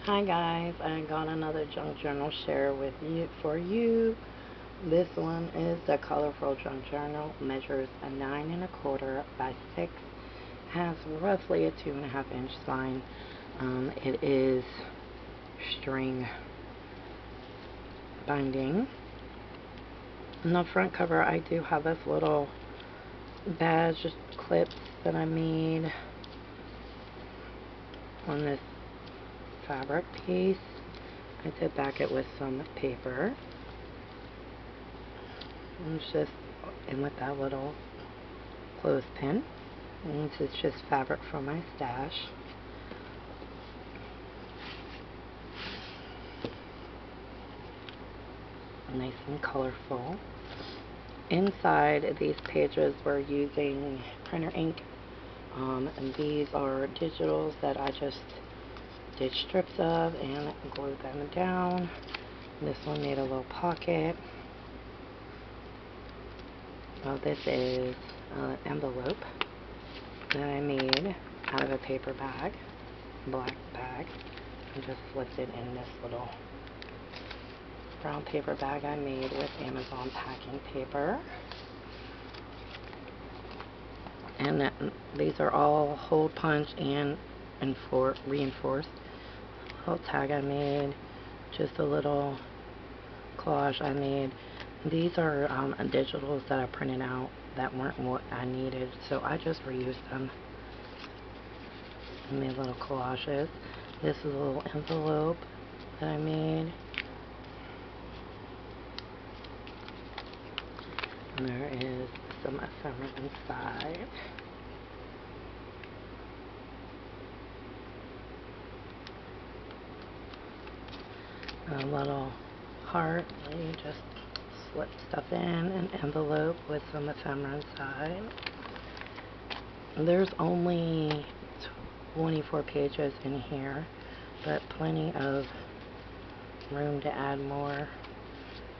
Hi guys, I got another junk journal share with you for you. This one is the colorful junk journal, measures a 9 1/4 by 6, has roughly a 2.5 inch spine. It is string binding. On the front cover, I do have this little badge clips that I made on this fabric piece. I did back it with some paper. And it's just in with that little clothespin. And this is just fabric from my stash. Nice and colorful. Inside these pages we're using printer ink. And these are digitals that I just did strips of and glued them down. This one made a little pocket. This is an envelope that I made out of a paper bag, black bag, and just slipped it in this little brown paper bag I made with Amazon packing paper. And these are all hole punch and reinforced. Little tag I made, just a little collage I made. These are digitals that I printed out that weren't what I needed, so I just reused them and made little collages. This is a little envelope that I made. And there is some ephemera inside. A little heart that you just slip stuff in an envelope with some ephemera inside. There's only 24 pages in here, but plenty of room to add more.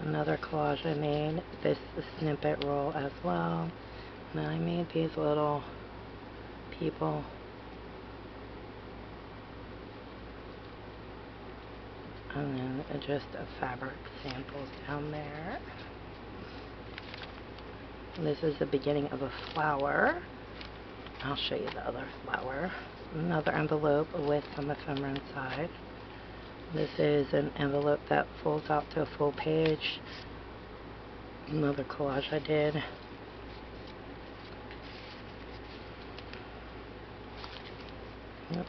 Another collage I made, this snippet roll as well. And I made these little people. And then just fabric samples down there. This is the beginning of a flower. I'll show you the other flower. Another envelope with some ephemera inside. This is an envelope that folds out to a full page. Another collage I did. Yep.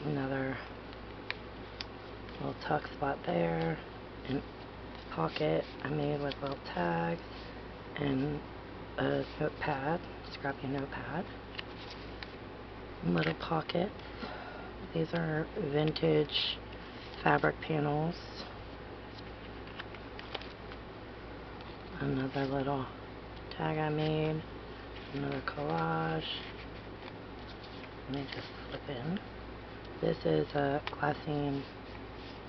Another little tuck spot there. And pocket I made with little tags and a notepad, scrappy notepad. Little pockets. These are vintage fabric panels. Another little tag I made. Another collage. Let me just slip in. This is a glassine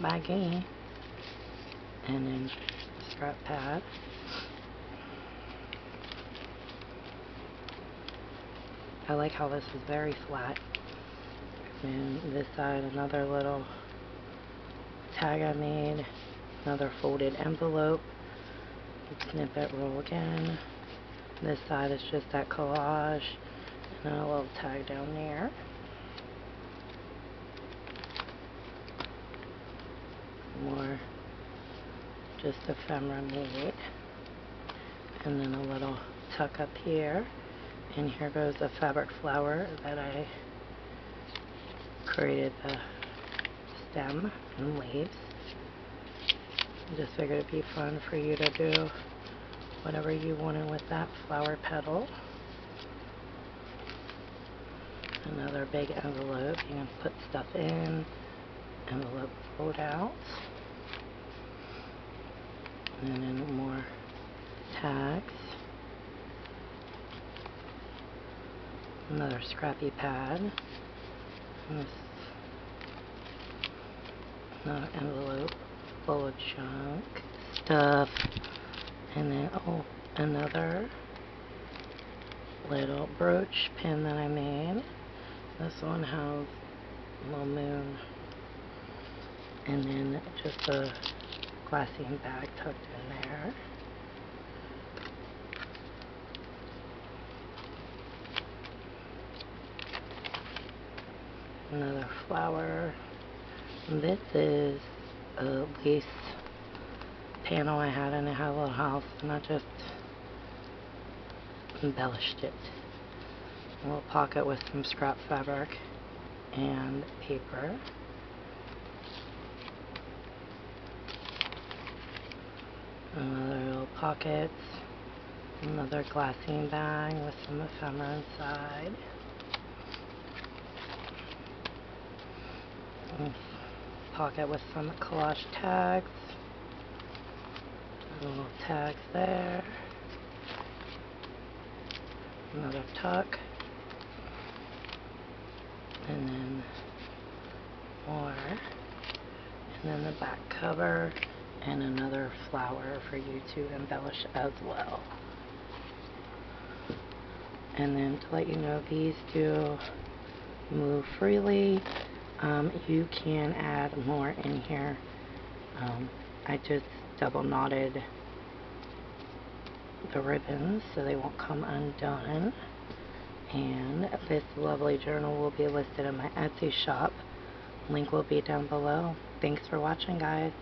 baggie and then scrap pad. I like how this is very flat. And this side, another little tag I made. Another folded envelope. Snippet roll again. This side is just that collage. And a little tag down there. More just ephemera made. And then a little tuck up here. And here goes a fabric flower that I created the stem and leaves. I just figured it'd be fun for you to do whatever you wanted with that flower petal. Another big envelope. You can put stuff in. Envelope fold out. And then more tags. Another scrappy pad. And this another envelope full of junk stuff. And then another little brooch pin that I made. This one has little moon, and then just a glassine bag tucked in there. Another flower. This is a lace panel I had in a little house, and I just embellished it. A little pocket with some scrap fabric and paper. Another little pocket. Another glassine bag with some ephemera inside. Pocket with some collage tags. Little tags there. Another tuck. And then more. And then the back cover. And another flower for you to embellish as well. And then to let you know, these do move freely. You can add more in here. I just double knotted the ribbons so they won't come undone. And this lovely journal will be listed in my Etsy shop. Link will be down below. Thanks for watching, guys.